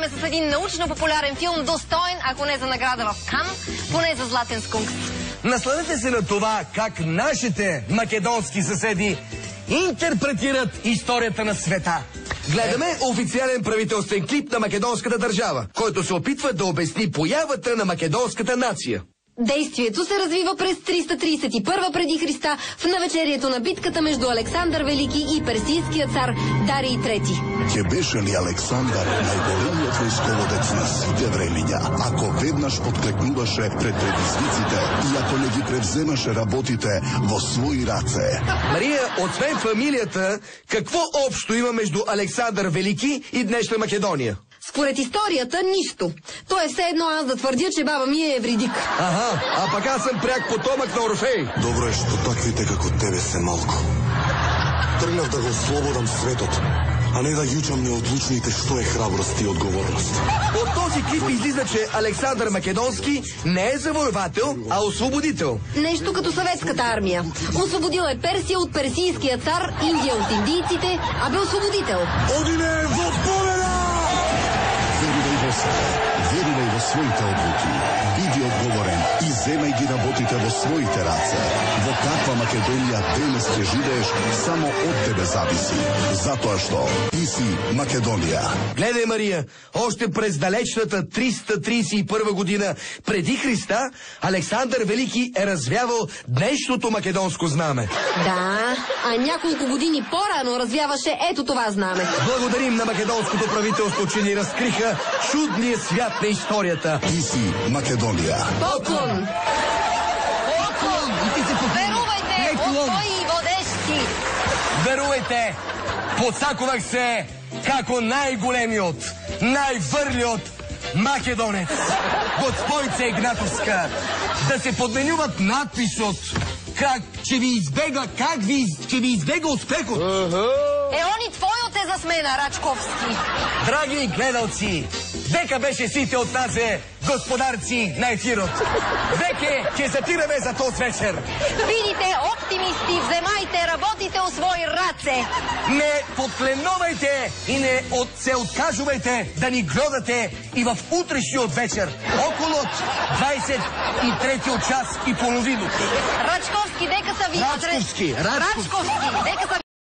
продължаваме с един научно-популярен филм, достоен, ако не за награда в Кан, поне за Златен скункс. Насладете се на това, как нашите македонски съседи интерпретират историята на света. Гледаме официален правителствен клип на македонската държава, който се опитва да обясни появата на македонската нация. Действието се развива през 331 преди Христа в навечерието на битката между Александър Велики и персийския цар Дарий III. Ќе беше ли Александар најголемиот војсководец на сите времиња, ако веднаш подклекнуваше пред предизвиците и ако не ги превземаше работите во своји раце? Мария, освен фамилията, какво общо има между Александър Велики и днешна Македония? Според историята, нищо. То е все едно аз да твърдя, че баба ми е евридик. Аха, а пък аз съм пряк потомък на Орфей. Добро е што таквите како тебе се малко. Тргнав да го слободам светот, а не да јучам неодлучните што е храброст и отговорност. От този клип излиза, че Александър Македонски не е завоевател, а освободител. Нещо като съветската армия. Освободил е Персия от персийския цар, Индия от индийците, а бе освободител. Одине во победа! Верувај во себе, верувај во своите одлуки, биди одговорен и земај ги работите во своите раце. Во каква Македонија денес ќе живееш, само од тебе зависи. Затоа што ти си Македонија. Гледай, Мария, още през далечната 331 година преди Христа, Александър Велики е развявал днешното македонско знаме. Да, а няколко години по-рано развяваше ето това знаме. Благодарим на македонското правителство, че ни разкриха чудния свят на историята. Ти си Македонија. Поклон! Поклон! И ти се поклон! Верувайте, отвои водещи! Верувайте, подсакувах се како най-големиот, най-върлиот македонец. Госпойце Игнатовска, да се подменюват надписот, че ви избега успехот. Они твојот е за смена, Рачковски. Драги гледалци, дека беше сите од нас господарци на ефирот. Веќе ќе сатираме за тој вечер. Видите, оптимисти, вземајте, работите у своји раце. Не подкленувайте и не се откажувайте да ни гледате и в утрешниот вечер, около 23 час и половина. Рачковски, дека са ви... Рачковски, дека са